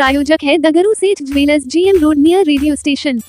प्रायोजक है दगरू सेठ jewellers, GM road near radio station.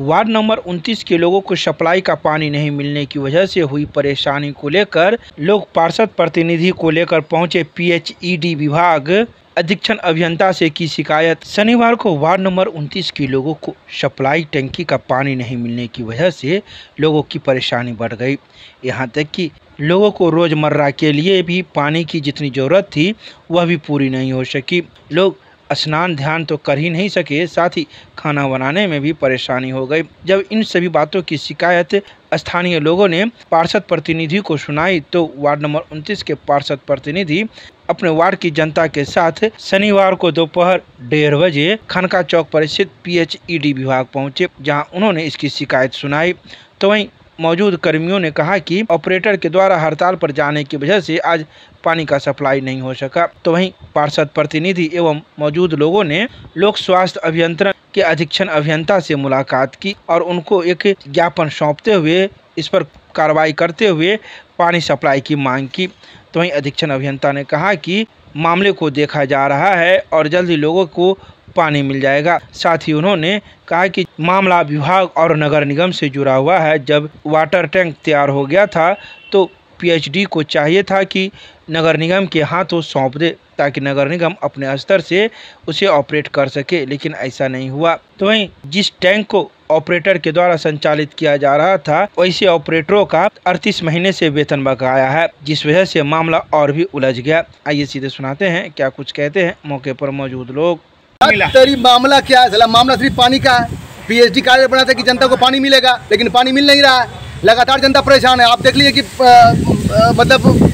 Ward number 29 के लोगों को सप्लाई का पानी नहीं मिलने की वजह से हुई परेशानी को लेकर लोग पार्षद प्रतिनिधि को लेकर पहुंचे। PHED विभाग अधीक्षण अभियंता से की शिकायत। शनिवार को वार्ड नंबर 29 के लोगों को सप्लाई टंकी का पानी नहीं मिलने की वजह से लोगों की परेशानी बढ़ गई। यहां तक कि लोगों को रोजमर्रा के लिए भी पानी की जितनी जरूरत थी वह भी पूरी नहीं हो सकी। लोग स्नान ध्यान तो कर ही नहीं सके, साथ ही खाना बनाने में भी परेशानी हो गई। जब इन सभी बातों की शिकायत स्थानीय लोगों ने पार्षद प्रतिनिधि को सुनाई तो वार्ड नंबर 29 के पार्षद प्रतिनिधि अपने वार्ड की जनता के साथ शनिवार को दोपहर 1:30 बजे खनका चौक पर स्थित PHED विभाग पहुंचे, जहां उन्होंने इसकी शिकायत सुनाई। तो वहीं मौजूद कर्मियों ने कहा कि ऑपरेटर के द्वारा हड़ताल पर जाने की वजह से आज पानी का सप्लाई नहीं हो सका। तो वहीं पार्षद प्रतिनिधि एवं मौजूद लोगों ने लोक स्वास्थ्य अभियंत्रण के अधीक्षण अभियंता से मुलाकात की और उनको एक ज्ञापन सौंपते हुए इस पर कार्रवाई करते हुए पानी सप्लाई की मांग की। तो वहीं अधीक्षण अभियंता ने कहा कि मामले को देखा जा रहा है और जल्दी लोगों को पानी मिल जाएगा। साथ ही उन्होंने कहा कि मामला विभाग और नगर निगम से जुड़ा हुआ है। जब वाटर टैंक तैयार हो गया था तो PHED को चाहिए था कि नगर निगम के हाथों सौंप दे ताकि नगर निगम अपने स्तर से उसे ऑपरेट कर सके, लेकिन ऐसा नहीं हुआ। तो वहीं जिस टैंक को ऑपरेटर के द्वारा संचालित किया जा रहा था वैसे ऑपरेटरों का 38 महीने से वेतन बकाया है, जिस वजह से मामला और भी उलझ गया। आइए सीधे सुनाते हैं क्या कुछ कहते हैं मौके पर मौजूद लोग। तेरी मामला क्या है? मामला सिर्फ पानी का है। PHED कार्य बनाता है कि जनता को पानी मिलेगा, लेकिन पानी मिल नहीं रहा है। लगातार जनता परेशान है। आप देख लीजिए कि मतलब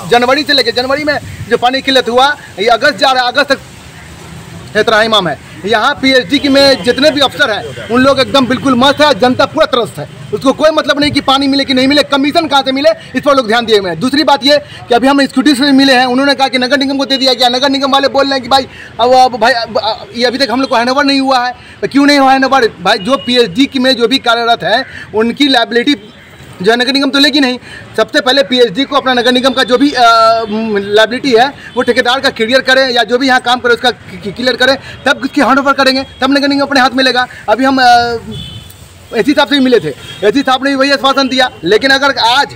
जनवरी से लेकर जनवरी में जो पानी की किल्लत हुआ, ये अगस्त जा रहा है, अगस्त तक एतराहिमाम है। यहाँ PHED में जितने भी अफसर हैं उन लोग एकदम बिल्कुल मस्त है। जनता पूरा त्रस्त है, उसको कोई मतलब नहीं कि पानी मिले कि नहीं मिले, कमीशन कहाँ से मिले इस पर लोग ध्यान दिए हुए हैं। दूसरी बात ये कि अभी हम एक्जीक्यूटिव से मिले हैं, उन्होंने कहा कि नगर निगम को दे दिया गया। नगर निगम वाले बोल रहे हैं कि भाई अब भाई ये अभी तक हम लोग को हैंडओवर नहीं हुआ है। तो क्यों नहीं हुआ हैंडओवर? भाई जो PHED में जो भी कार्यरत है उनकी लायबिलिटी जो है नगर निगम तो लेगी नहीं। सबसे पहले PHED को अपना नगर निगम का जो भी लायबिलिटी है वो ठेकेदार का क्लियर करें या जो भी यहाँ काम करे उसका क्लियर करें, तब उसकी हैंडओवर करेंगे, तब नगर निगम अपने हाथ में लेगा। अभी हम AC साहब से भी मिले थे, AC साहब ने भी वही आश्वासन दिया। लेकिन अगर आज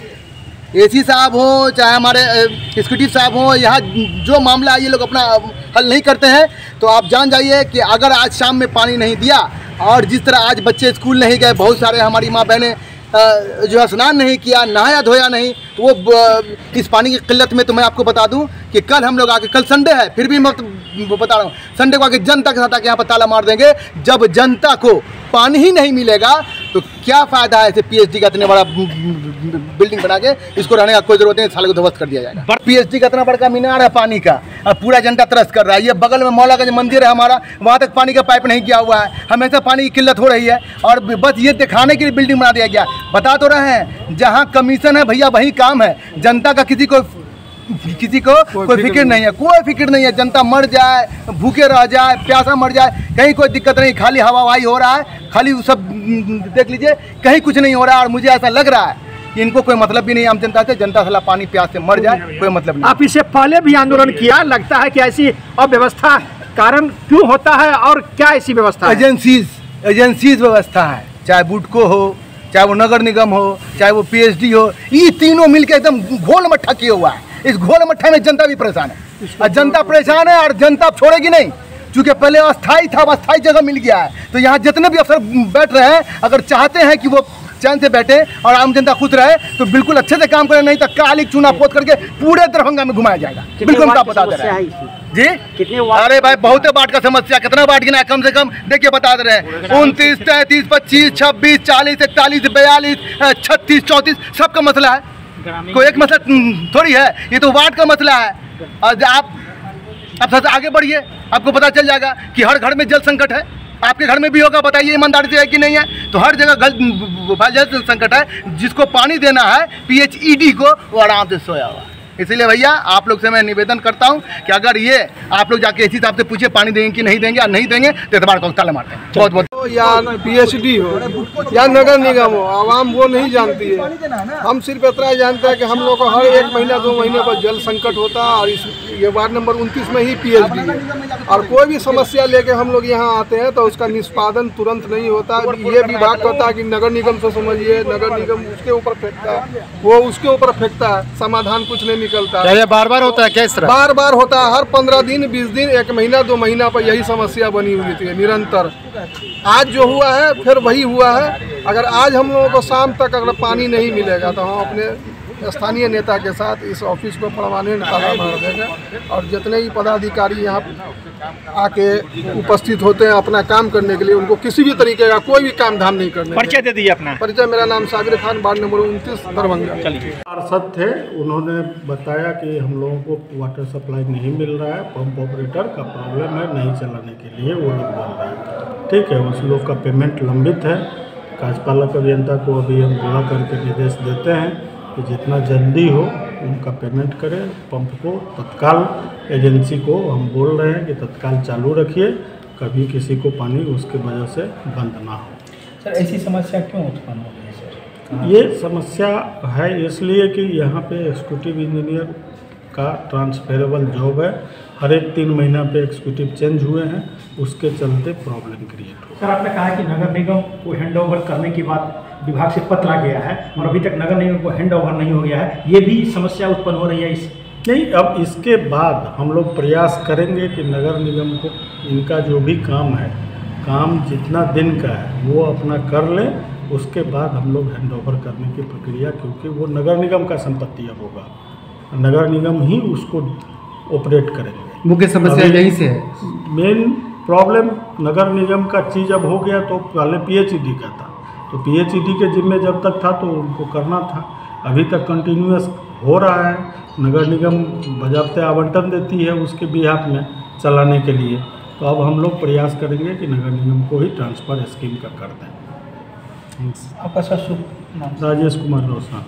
AC साहब हो चाहे हमारे एक्जीक्यूटिव साहब हो, यहाँ जो मामला है ये लोग अपना हल नहीं करते हैं तो आप जान जाइए कि अगर आज शाम में पानी नहीं दिया और जिस तरह आज बच्चे स्कूल नहीं गए, बहुत सारे हमारी माँ बहनें जो है स्नान नहीं किया, नहाया धोया नहीं, तो वो इस पानी की किल्लत में तो मैं आपको बता दूं कि कल हम लोग आके, कल संडे है फिर भी मैं बता रहा हूँ, संडे को आके जनता के साथ आके यहाँ पर ताला मार देंगे। जब जनता को पानी ही नहीं मिलेगा तो क्या फ़ायदा है ऐसे PHED का इतने बड़ा बिल्डिंग बना के इसको रहने का कोई जरूरत नहीं, साले को ध्वस्त कर दिया जाएगा। PHED का इतना बड़ा मीनार है पानी का, पूरा जनता तरस कर रहा है। ये बगल में मौला का जो मंदिर है हमारा, वहाँ तक पानी का पाइप नहीं किया हुआ है। हमेशा पानी की किल्लत हो रही है और बस ये दिखाने के लिए बिल्डिंग बना दिया गया। बता तो रहे हैं जहाँ कमीशन है भैया वही काम है। जनता का किसी को कोई फिक्र नहीं है, कोई फिक्र नहीं है। जनता मर जाए, भूखे रह जाए, प्यासा मर जाए, कहीं कोई दिक्कत नहीं। खाली हवाई हो रहा है, खाली सब देख लीजिए, कहीं कुछ नहीं हो रहा है। और मुझे ऐसा लग रहा है कि इनको कोई मतलब भी नहीं आम जनता से। जनता साला पानी प्यास से मर जाए, कोई मतलब नहीं। आप इससे पहले भी आंदोलन किया, लगता है कि ऐसी अव्यवस्था कारण क्यों होता है और क्या ऐसी व्यवस्था? एजेंसीज व्यवस्था है, चाहे बुडको हो, चाहे वो नगर निगम हो, चाहे वो PHED हो, ये तीनों मिलकर एकदम घोल मट्ठा किया हुआ है। इस घोल मट्ठा में जनता भी परेशान है और जनता परेशान है और जनता छोड़ेगी नहीं। क्योंकि पहले अस्थाई था, अस्थाई जगह मिल गया है। तो यहाँ जितने भी अफसर बैठ रहे हैं, अगर चाहते हैं कि वो चैन से बैठे और आम जनता खुश रहे तो बिल्कुल अच्छे से काम करें, नहीं तो काली चूना पोत करके पूरे दरभंगा में घुमाया जाएगा। बिल्कुल हम बता दे रहे हैं जी। कितने? अरे भाई बहुत बात का समस्या, कितना बात गिना है? कम से कम देखिए बता दे रहे हैं 29, 33, 25, 26, 40, 41, 42, 36, 34 सबका मसला है। कोई एक मसला थोड़ी है, ये तो वार्ड का मसला है। और आप सबसे आगे बढ़िए, आपको पता चल जाएगा कि हर घर में जल संकट है। आपके घर में भी होगा, बताइए ईमानदारी से है कि नहीं है? तो हर जगह जल संकट है। जिसको पानी देना है PHED को, वो आराम से सोया हुआ। इसलिए भैया आप लोग से मैं निवेदन करता हूं कि अगर ये आप लोग जाके AC साहब से पूछिए पानी देंगे कि नहीं देंगे, और नहीं देंगे तो एतबार को ताला मारते हैं। बहुत बहुत या पीएचडी हो या नगर निगम हो, आवाम वो नहीं जानती है। हम सिर्फ इतना जानते हैं कि हम लोग को हर 1 महीना 2 महीने पर जल संकट होता है और ये वार्ड नंबर 29 में ही पीएचडी है। और कोई भी समस्या लेके हम लोग यहाँ आते हैं तो उसका निष्पादन तुरंत नहीं होता। ये विभाग कहता है कि नगर निगम से समझिए, नगर निगम उसके ऊपर फेंकता है, वो उसके ऊपर फेंकता है, समाधान कुछ नहीं निकलता। क्या ये बार बार होता है क्या इस तरह? बार बार होता है, हर 15 दिन 20 दिन 1 महीना 2 महीना पर यही समस्या बनी हुई थी निरंतर। आज जो हुआ है फिर वही हुआ है। अगर आज हम लोगों को शाम तक अगर पानी नहीं मिलेगा तो हम अपने स्थानीय नेता के साथ इस ऑफिस को परमानेंट ताला मार देंगे और जितने भी पदाधिकारी यहाँ आके उपस्थित होते हैं अपना काम करने के लिए, उनको किसी भी तरीके का कोई भी काम धाम नहीं करने। परिचय दे दीजिए अपना। परिचय, मेरा नाम साबिर खान, वार्ड नंबर 29 दरभंगा। पार्षद थे, उन्होंने बताया कि हम लोगों को वाटर सप्लाई नहीं मिल रहा है, पंप ऑपरेटर का प्रॉब्लम है, नहीं चलाने के लिए वो लोग बोल रहे हैं। ठीक है, उस लोग का पेमेंट लंबित है। कार्यपालक अभियंता को अभी हम बुला करके निर्देश देते हैं कि जितना जल्दी हो उनका पेमेंट करें। पंप को तत्काल, एजेंसी को हम बोल रहे हैं कि तत्काल चालू रखिए, कभी किसी को पानी उसकी वजह से बंद ना हो। सर, ऐसी समस्या क्यों उत्पन्न हो रही है सर? ये समस्या है इसलिए कि यहाँ पे एग्जीक्यूटिव इंजीनियर का ट्रांसफरेबल जॉब है। हर एक 3 महीना पे एग्जीक्यूटिव चेंज हुए हैं, उसके चलते प्रॉब्लम क्रिएट हो। सर, आपने कहा कि नगर निगम को हैंड ओवर करने की बात विभाग से पत्र आ गया है और अभी तक नगर निगम को हैंड ओवर नहीं हो गया है, ये भी समस्या उत्पन्न हो रही है इस? नहीं, अब इसके बाद हम लोग प्रयास करेंगे कि नगर निगम को इनका जो भी काम है, काम जितना दिन का है वो अपना कर लें। उसके बाद हम लोग हैंड ओवर करने की प्रक्रिया, क्योंकि वो नगर निगम का संपत्ति अब होगा, नगर निगम ही उसको ऑपरेट करेंगे। मुख्य समस्या यही से है। मेन प्रॉब्लम नगर निगम का चीज़ अब हो गया, तो पहले पीएचईडी का था, तो पीएचईडी के जिम्मे जब तक था तो उनको करना था। अभी तक कंटिन्यूअस हो रहा है, नगर निगम बजाते आवंटन देती है उसके बिहाफ में चलाने के लिए। तो अब हम लोग प्रयास करेंगे कि नगर निगम को ही ट्रांसफ़र स्कीम का कर दें। आपका सर शुभ नाम? राजेश कुमार रोशन।